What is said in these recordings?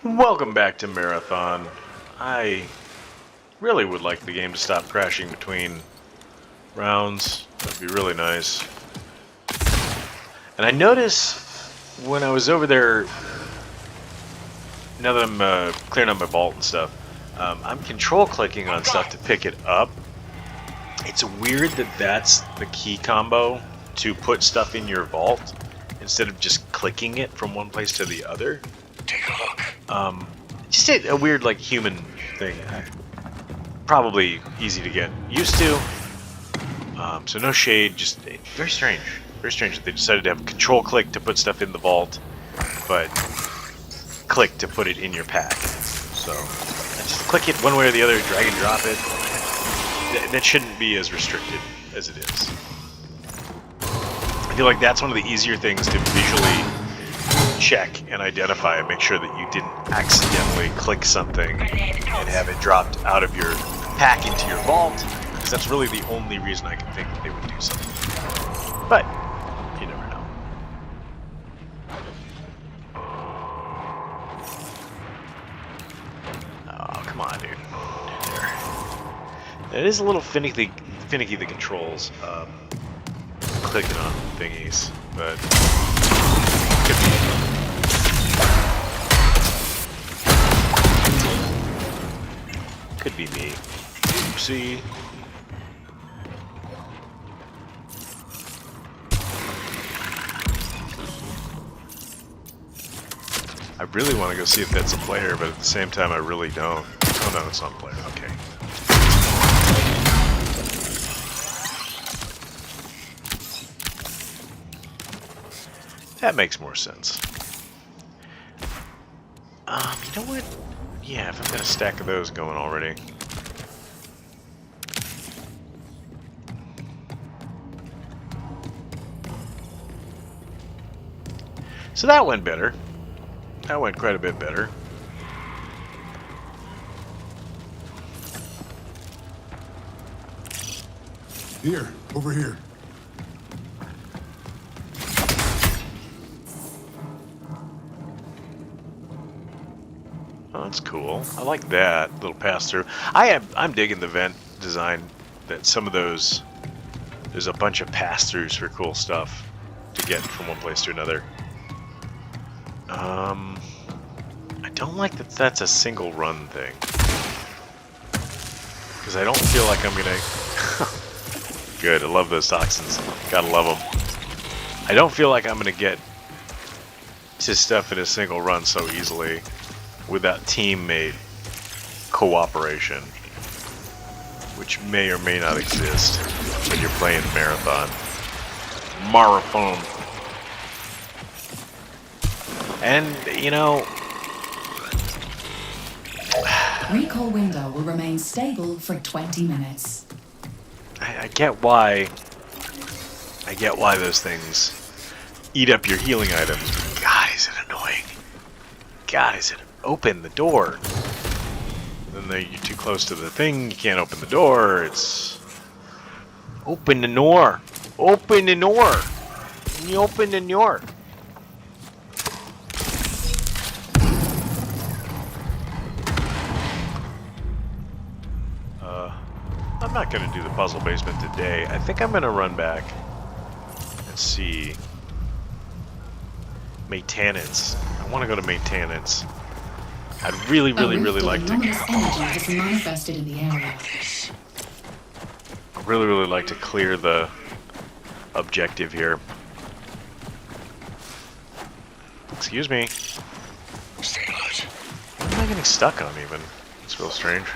Welcome back to Marathon. I really would like the game to stop crashing between rounds. That'd be really nice. And I notice when I was over there, now that I'm clearing up my vault and stuff, I'm control clicking on stuff to pick it up. It's weird that that's the key combo to put stuff in your vault instead of just clicking it from one place to the other. Take a look. Just a weird, like, human thing. Probably easy to get used to. So no shade, just very strange. Very strange that they decided to have control click to put stuff in the vault, but click to put it in your pack. So just click it one way or the other, drag and drop it. That shouldn't be as restricted as it is. I feel like that's one of the easier things to visually check and identify and make sure that you didn't accidentally click something and have it dropped out of your pack into your vault, because that's really the only reason I can think that they would do something. But you never know. Oh, come on, dude. There. It is a little finicky the controls, clicking on thingies, but could be. Could be me. Oopsie. I really want to go see if that's a player, but at the same time I really don't. Oh no, it's not a player. Okay. That makes more sense. You know what? Yeah, if I've got a stack of those going already. So that went better. That went quite a bit better. Here, over here. Oh, that's cool. I like that little pass-through. I'm digging the vent design. That some of those, there's a bunch of pass-throughs for cool stuff to get from one place to another. I don't like that that's a single run thing, because I don't feel like I'm gonna. Good, I love those toxins. Gotta love them. I don't feel like I'm gonna get to stuff in a single run so easily without teammate cooperation, which may or may not exist when you're playing Marathon. And, you know... Recall window will remain stable for 20 minutes. I get why... I get why those things eat up your healing items, but God, is it annoying. God, is it... Open the door. Then you're too close to the thing, you can't open the door, it's... Open the door! Open the door! You open the door! I'm not going to do the puzzle basement today. I think I'm going to run back and see maintenance. I want to go to maintenance. I'd really like to. Energy has manifested in the area. I'd really like to clear the objective here. Excuse me. Stay alert. What am I getting stuck on even? It's real strange.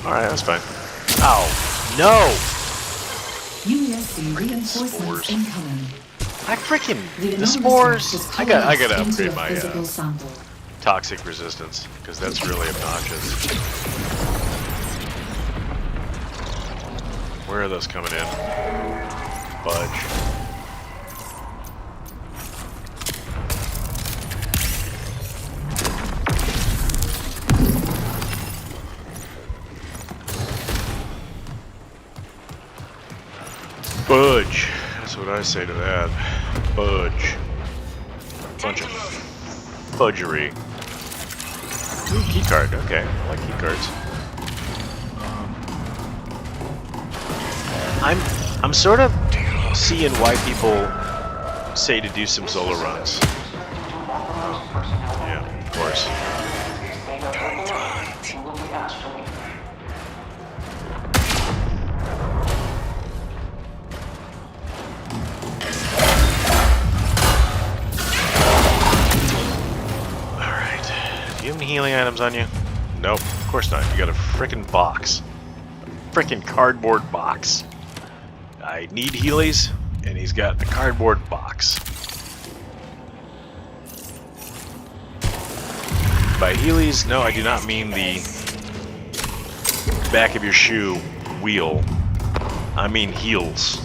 Alright, that's fine. Ow! No! USC reinforcements Spores. incoming. I freaking... The The spores! anomalous I gotta into a upgrade my physical sample. toxic resistance, because that's really obnoxious. Where are those coming in? Fudge. Fudge. That's what I say to that. Fudge. Budgery. Ooh, key card. Okay, I like key cards. I'm sort of seeing why people say to do some solo runs. Yeah, of course. Alright. Do you have any healing items on you? Nope, of course not. You got a frickin' box. Frickin' cardboard box. I need Heelys, and he's got a cardboard box. By Heelys, no, I do not mean the back of your shoe wheel. I mean heels.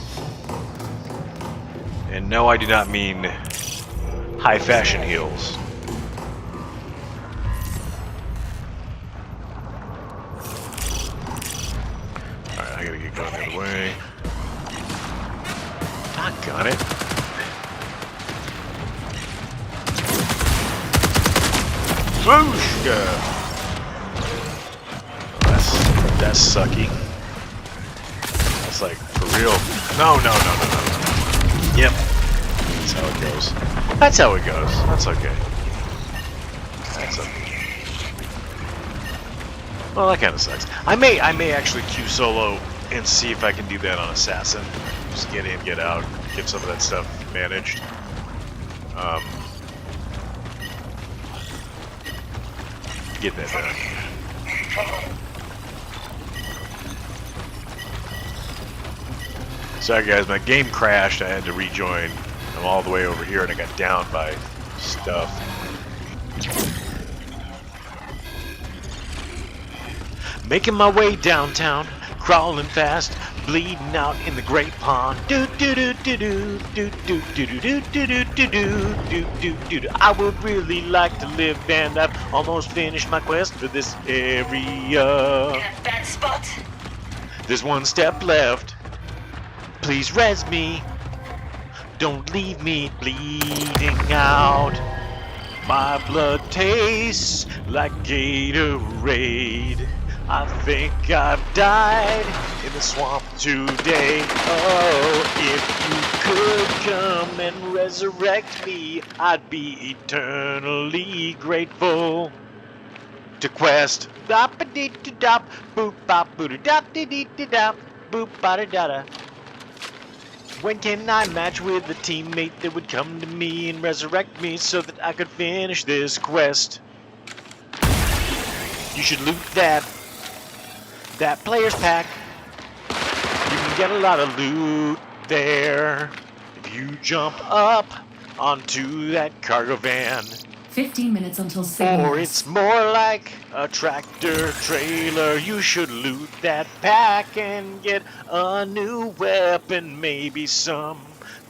And no, I do not mean high fashion heels. Alright, I gotta get going the other way. Got it. Swoosh! That's sucky. That's like for real. No. Yep. That's how it goes. That's how it goes. That's okay. That's okay. Well, that kind of sucks. I may actually queue solo and see if I can do that on Assassin. Just get in, get out, get some of that stuff managed. Get that done. Sorry guys, my game crashed. I had to rejoin. I'm all the way over here and I got downed by stuff. Making my way downtown, crawling fast, bleeding out in the great pond. Do do do do do do do do do do do do do do do. I would really like to live, and I've almost finished my quest for this area. Bad spot. There's one step left. Please res me. Don't leave me bleeding out. My blood tastes like Gatorade. I think I've died in the swamp today. Oh, if you could come and resurrect me, I'd be eternally grateful. To quest. Dop-a-dee-dee-dop, boop-bop-boo-dop-dee-dee-dee-dop, boop-ba-da-da-da. When can I match with a teammate that would come to me and resurrect me so that I could finish this quest? You should loot that player's pack. You can get a lot of loot there if you jump up onto that cargo van. 15 minutes until signal. Or it's more like a tractor trailer. You should loot that pack and get a new weapon, maybe some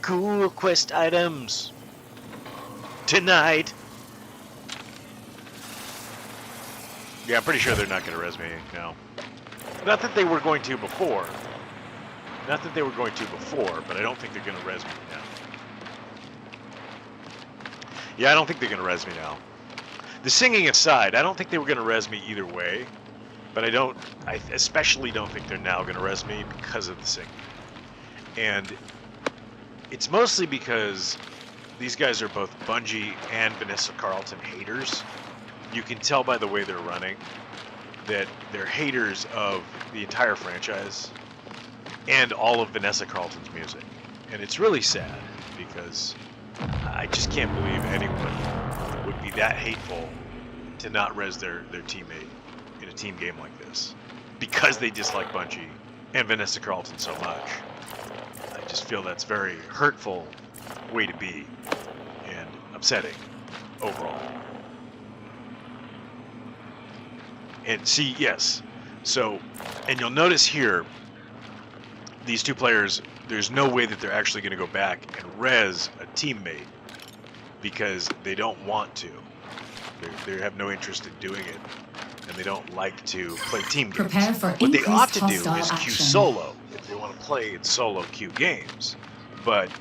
cool quest items tonight. Yeah, I'm pretty sure they're not going to res me now. Not that they were going to before. But I don't think they're going to res me now. Yeah, I don't think they're going to res me now. The singing aside, I don't think they were going to res me either way. But I especially don't think they're now going to res me because of the singing. And it's mostly because these guys are both Bungie and Vanessa Carlton haters. You can tell by the way they're running that they're haters of the entire franchise and all of Vanessa Carlton's music. And it's really sad because I just can't believe anyone would be that hateful to not res their teammate in a team game like this because they dislike Bungie and Vanessa Carlton so much. I just feel that's a very hurtful way to be and upsetting overall. And see, yes, so, and you'll notice here, these two players, there's no way that they're actually going to go back and res a teammate because they don't want to. They have no interest in doing it, and they don't like to play team games. Prepare for What they ought to do increased is hostile queue action. solo if they want to play in solo queue games. But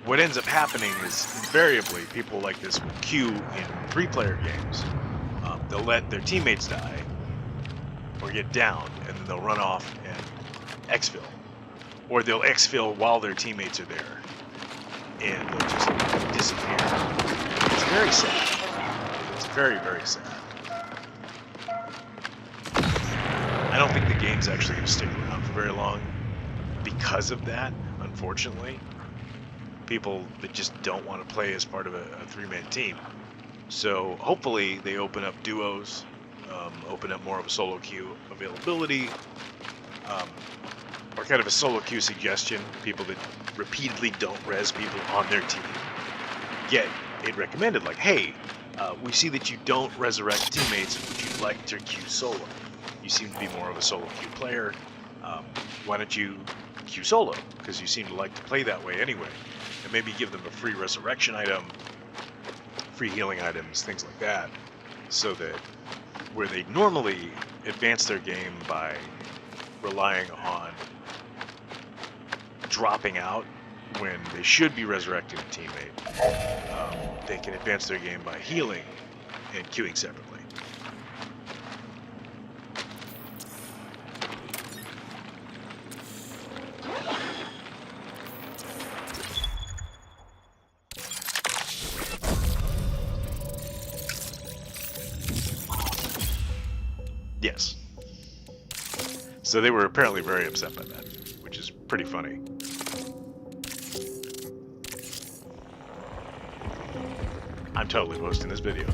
what ends up happening is invariably people like this will queue in 3-player games. They'll let their teammates die or get downed, and then they'll run off and exfil. Or they'll exfil while their teammates are there, and they'll just disappear. It's very sad. It's very, very sad. I don't think the game's actually going to stick around for very long because of that, unfortunately. People that just don't want to play as part of a 3-man team. So hopefully they open up duos, open up more of a solo queue availability, or kind of a solo queue suggestion. People that repeatedly don't res people on their team get it recommended, like, hey, we see that you don't resurrect teammates. Would you like to queue solo? You seem to be more of a solo queue player. Why don't you queue solo? Because you seem to like to play that way anyway. And maybe give them a free resurrection item, free healing items, things like that, so that where they normally advance their game by relying on dropping out when they should be resurrecting a teammate, they can advance their game by healing and queuing separately. Yes. So they were apparently very upset by that, which is pretty funny. I'm totally posting this video.